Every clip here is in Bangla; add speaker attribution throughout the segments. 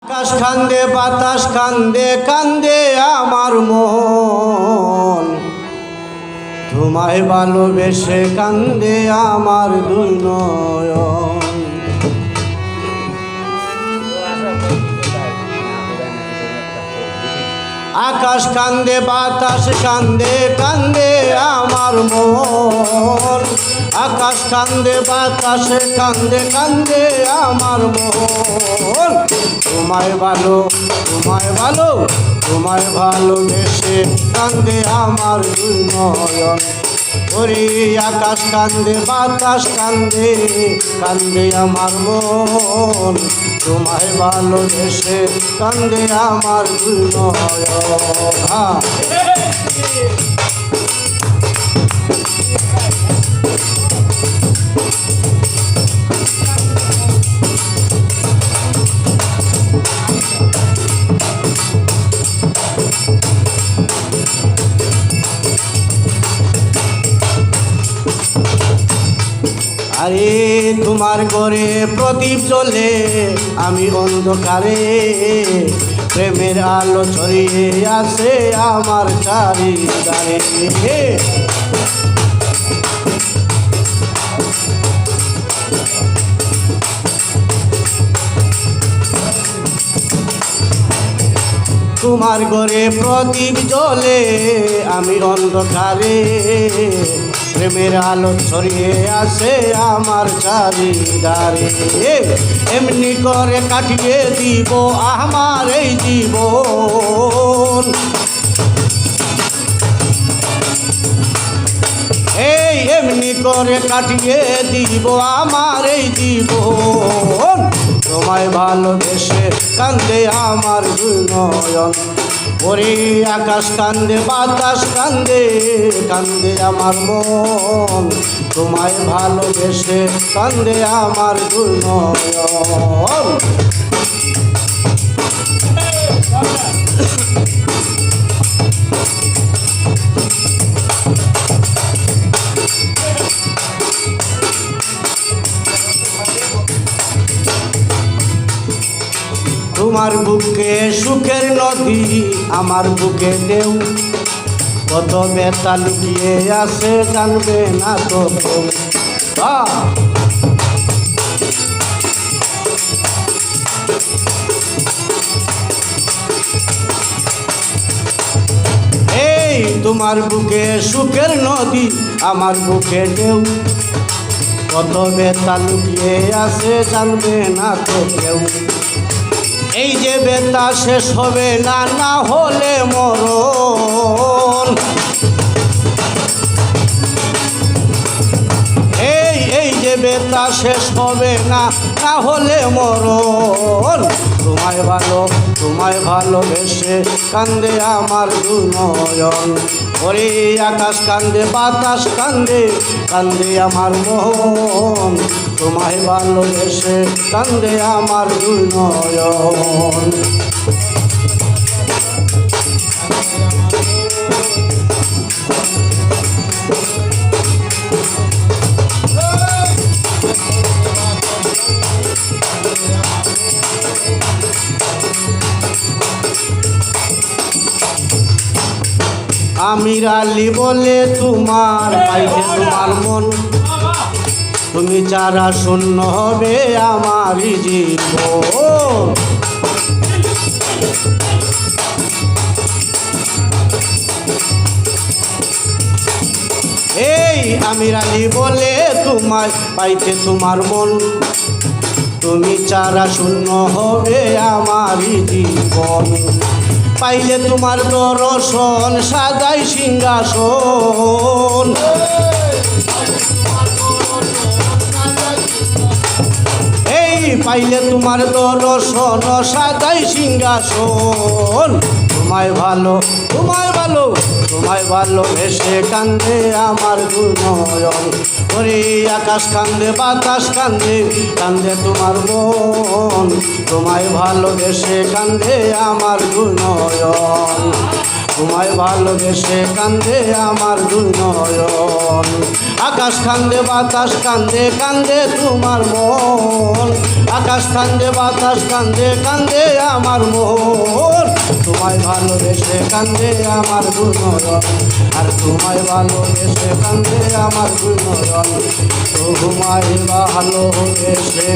Speaker 1: আকাশ কান্দে বাতাস কান্দে কান্দে আমার মন, তোমায় ভালোবেসে কান্দে আমার দুই নয়ন। আকাশ কান্দে বাতাস কান্দে কান্দে আমার মন, আকাশ কান্দে বাতাস কান্দে কান্দে আমার মন। তোমায় ভালো তোমায় ভালো তোমায় ভালোবেসে কান্দে আমার দুই নয়ন। ওরে আকাশ কান্দে বাতাস কান্দে কান্দে আমার মন, তোমায় ভালোবেসে কান্দে আমার দুই নয়ন। আরে তোমার ঘরে প্রদীপ জ্বলে আমি অন্ধকারে, প্রেমের আলো ছড়িয়ে আছে আমার চারিধারে। তোমার ঘরে প্রদীপ জ্বলে আমি অন্ধকারে, প্রেমের আলো ছড়িয়ে আছে আমার চারিধারে। এমনি করে কাটিয়ে দিব আমার এই জীবন, এই এমনি করে কাটিয়ে দিব আমার এই জীবন। তোমায় ভালোবেসে কান্দে আমার দুই নয়ন। ওরে আকাশ কান্দে বাতাস কান্দে কান্দে আমার মন, তোমায় ভালোবেসে কান্দে আমার দুই নয়ন। তোমার বুকে সুখের নদী আমার বুকে ঢেউ, কত ব্যথা লুকিয়ে আছে জানবে না তো কেউ। এই তোমার বুকে সুখের নদী আমার বুকে ঢেউ, কত ব্যথা লুকিয়ে আছে জানবে না তো কেউ। এই যে ব্যথা শেষ হবে না, না হলে মরণ। এই যে ব্যথা শেষ হবে না, না হলে মরণ। তোমায় ভালো তোমায় ভালোবেসে কান্দে আমার দুই নয়ন। ওরে আকাশ কান্দে বাতাস কান্দে কান্দে আমার মন, তোমায় ভালোবেসে কান্দে আমার দুই নয়ন। আমির আলী বলে তোমার পাইলে তোমার মন, তুমি যারা শূন্য হবে আমার জীবন। এই আমির আলী বলে তোমায় পাইতে তোমার মন, তুমি যারা শূন্য হবে আমার জীবন। পাইলে তোমার দর্শন সাজাই সিংহাসন, এই পাইলে তোমার দর্শন সাজাই সিংহাসন। তোমায় ভালো তোমায় ভালো তোমায় ভালোবেসে কান্দে আমার দুই নয়ন। ওরে আকাশ কান্দে বাতাস কান্দে কান্দে তোমার মন, তোমায় ভালোবেসে কান্দে আমার দুই নয়ন। তোমায় ভালোবেসে কান্দে আমার দুই নয়ন। আকাশ কান্দে বাতাস কান্দে কান্দে তোমার মন, আকাশ কান্দে বাতাস কান্দে কান্দে আমার মন। তোমায় ভালোবেসে কান্দে আমার দুই নয়ন, আর তোমায় ভালোবেসে কান্দে আমার দুই নয়ন। তোমায় ভালোবেসে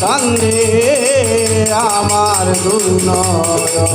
Speaker 1: কান্দে আমার দুই নয়ন।